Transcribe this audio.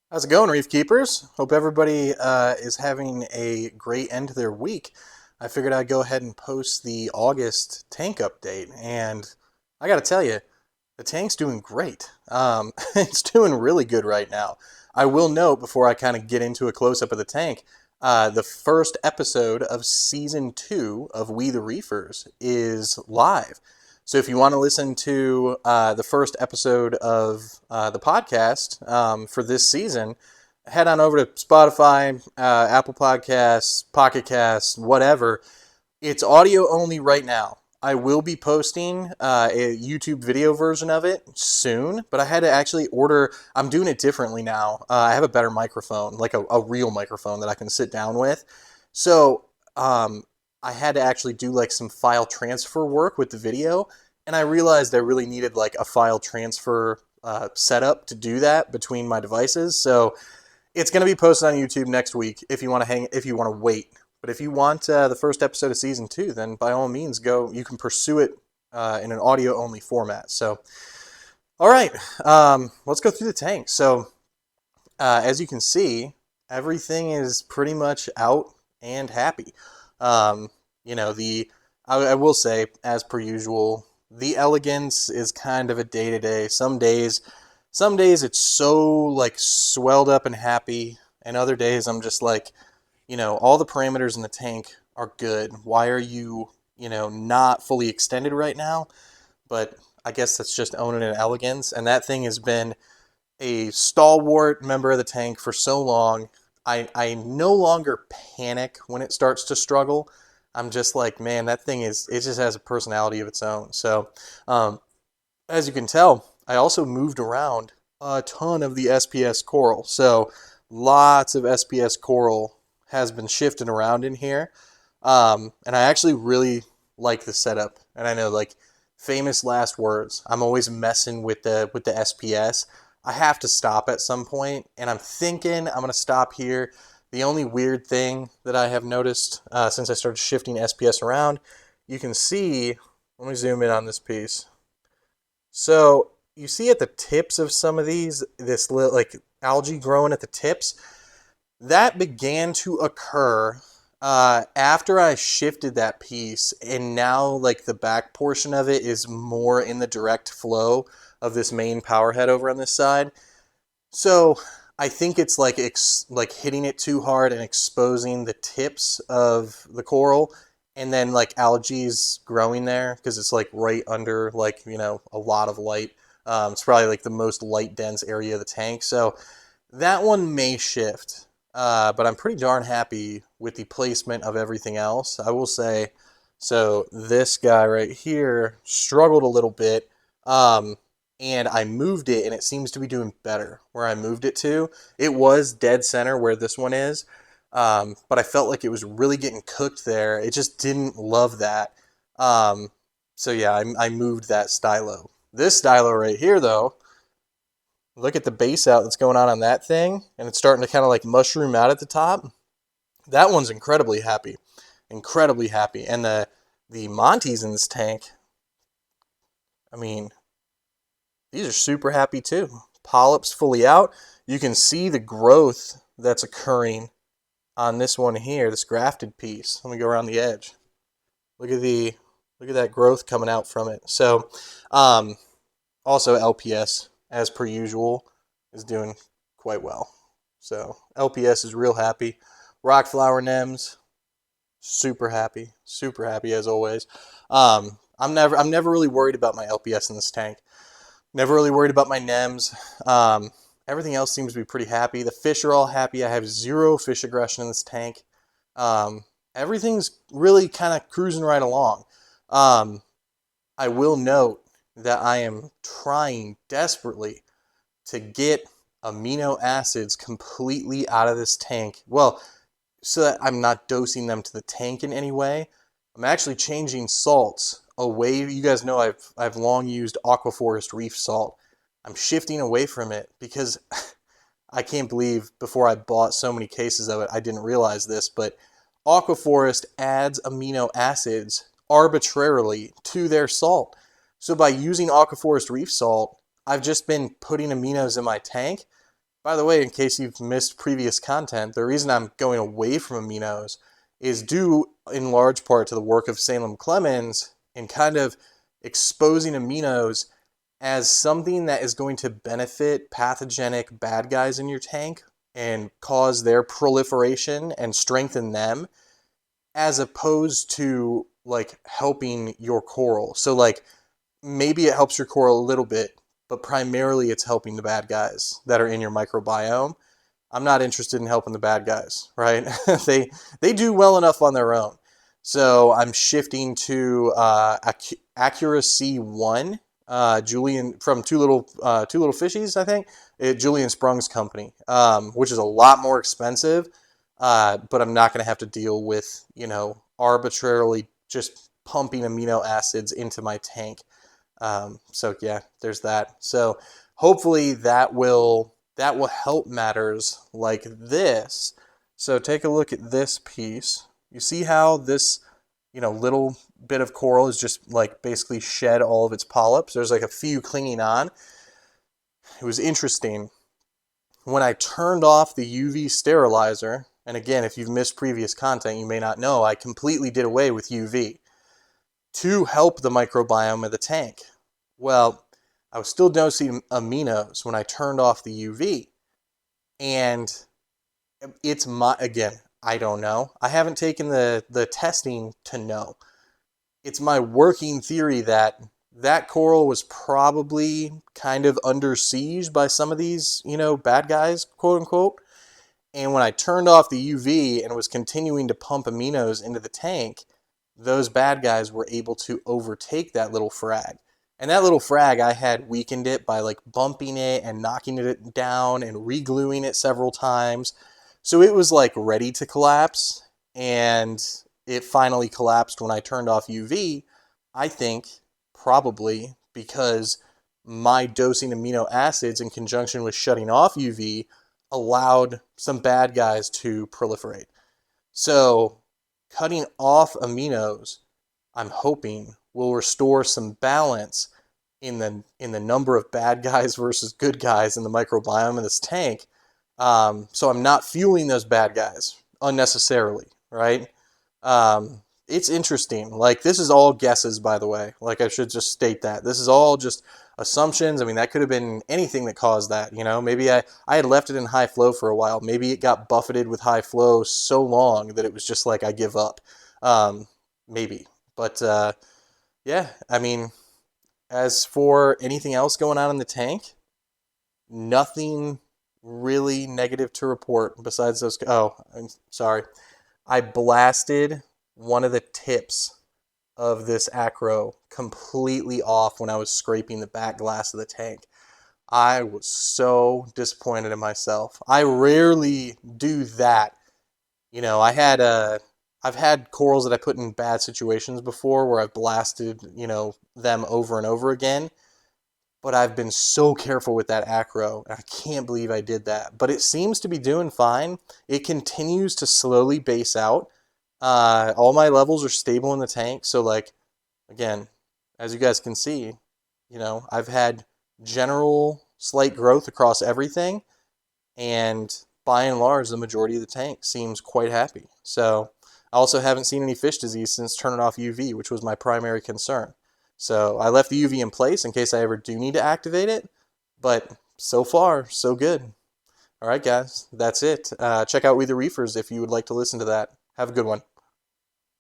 How's it going, Reef Keepers? Hope everybody is having a great end to their week. I figured I'd go ahead and post the August tank update, and I gotta tell you, the tank's doing great. It's doing really good right now. I will note before I kind of get into a close up of the tank, the first episode of season 2 of We the Reefers is live. So if you want to listen to the first episode of the podcast for this season, head on over to Spotify, Apple Podcasts, Pocket Casts, whatever. It's audio only right now. I will be posting a YouTube video version of it soon, but I had to actually order. I'm doing it differently now. I have a better microphone, like a real microphone that I can sit down with. So I had to actually do like some file transfer work with the video, and I realized I really needed like a file transfer setup to do that between my devices. So it's going to be posted on YouTube next week if you want to hang, if you want to wait. But if you want the first episode of season 2, then by all means go. You can pursue it in an audio only format. So, all right, let's go through the tank. So, as you can see, everything is pretty much out and happy. Um, you know, I will say, as per usual, the elegance is kind of a day to day. Some days it's so like swelled up and happy, and other days I'm just like, all the parameters in the tank are good. Why are you, not fully extended right now? But I guess that's just owning an elegance, and that thing has been a stalwart member of the tank for so long. I no longer panic when it starts to struggle. I'm just like, man, it just has a personality of its own. So, as you can tell, I also moved around a ton of the SPS coral. So, lots of SPS coral has been shifted around in here. And I actually really like the setup. And I know, like, famous last words. I'm always messing with the SPS. I have to stop at some point, and I'm thinking I'm gonna stop here. The only weird thing that I have noticed since I started shifting SPS around, you can see. Let me zoom in on this piece. So you see at the tips of some of these, this little like algae growing at the tips. That began to occur after I shifted that piece, and now like the back portion of it is more in the direct flow of this main power head over on this side. So I think it's like like hitting it too hard and exposing the tips of the coral, and then like algae's growing there because it's like right under like a lot of light. It's probably like the most light dense area of the tank, so that one may shift. But I'm pretty darn happy with the placement of everything else, I will say. So this guy right here struggled a little bit, and I moved it, and it seems to be doing better where I moved it to. It was dead center where this one is, but I felt like it was really getting cooked there. It just didn't love that. Um, so yeah, I moved that stylo. This stylo right here, though, look at the base out that's going on that thing, and it's starting to kind of like mushroom out at the top. That one's incredibly happy. And the Monties in this tank, I mean, these are super happy too. Polyps fully out. You can see the growth that's occurring on this one here, this grafted piece. Let me go around the edge. Look at that growth coming out from it. So, also LPS, as per usual, is doing quite well. So LPS is real happy. Rockflower Nems, super happy as always. I'm never really worried about my LPS in this tank. Never really worried about my NEMs. Everything else seems to be pretty happy. The fish are all happy. I have 0 fish aggression in this tank. Everything's really kind of cruising right along. I will note that I am trying desperately to get amino acids completely out of this tank. Well, so that I'm not dosing them to the tank in any way. I'm actually changing salts away. You guys know I've long used Aquaforest Reef salt. I'm shifting away from it because I can't believe before I bought so many cases of it, I didn't realize this, but Aquaforest adds amino acids arbitrarily to their salt. So by using Aquaforest Reef salt, I've just been putting aminos in my tank. By the way, in case you've missed previous content, the reason I'm going away from aminos is due in large part to the work of Salem Clemens in kind of exposing aminos as something that is going to benefit pathogenic bad guys in your tank and cause their proliferation and strengthen them, as opposed to like helping your coral. So like maybe it helps your coral a little bit, but primarily it's helping the bad guys that are in your microbiome. I'm not interested in helping the bad guys, right? they do well enough on their own. So I'm shifting to Accuracy One, Julian from Two Little Fishies, I think, Julian Sprung's company, which is a lot more expensive, but I'm not going to have to deal with arbitrarily just pumping amino acids into my tank. So yeah, there's that. So hopefully that will help matters like this. So take a look at this piece. You see how this, little bit of coral is just like basically shed all of its polyps. There's like a few clinging on. It was interesting. When I turned off the UV sterilizer, and again, if you've missed previous content, you may not know, I completely did away with UV to help the microbiome of the tank. Well, I was still dosing aminos when I turned off the UV. And again, I don't know. I haven't taken the testing to know. It's my working theory that coral was probably kind of under siege by some of these, bad guys, quote unquote. And when I turned off the UV and was continuing to pump aminos into the tank, those bad guys were able to overtake that little frag. And that little frag, I had weakened it by like bumping it and knocking it down and re-gluing it several times. So it was like ready to collapse, and it finally collapsed when I turned off UV. I think probably because my dosing amino acids in conjunction with shutting off UV allowed some bad guys to proliferate. So cutting off aminos, I'm hoping, will restore some balance in the number of bad guys versus good guys in the microbiome of this tank. So I'm not fueling those bad guys unnecessarily, right? It's interesting. Like, this is all guesses, by the way. Like, I should just state that. This is all just assumptions. I mean, that could have been anything that caused that, Maybe I had left it in high flow for a while. Maybe it got buffeted with high flow so long that it was just like, I give up. Maybe. But, yeah, I mean, as for anything else going on in the tank, nothing really negative to report besides those. Oh, I'm sorry. I blasted one of the tips of this acro completely off when I was scraping the back glass of the tank. I was so disappointed in myself. I rarely do that. I've had corals that I put in bad situations before where I've blasted, them over and over again. But I've been so careful with that acro, and I can't believe I did that. But it seems to be doing fine. It continues to slowly base out. All my levels are stable in the tank. So, like, again, as you guys can see, I've had general slight growth across everything. And by and large, the majority of the tank seems quite happy. So I also haven't seen any fish disease since turning off UV, which was my primary concern. So I left the UV in place in case I ever do need to activate it. But so far, so good. All right, guys, that's it. Check out We the Reefers if you would like to listen to that. Have a good one.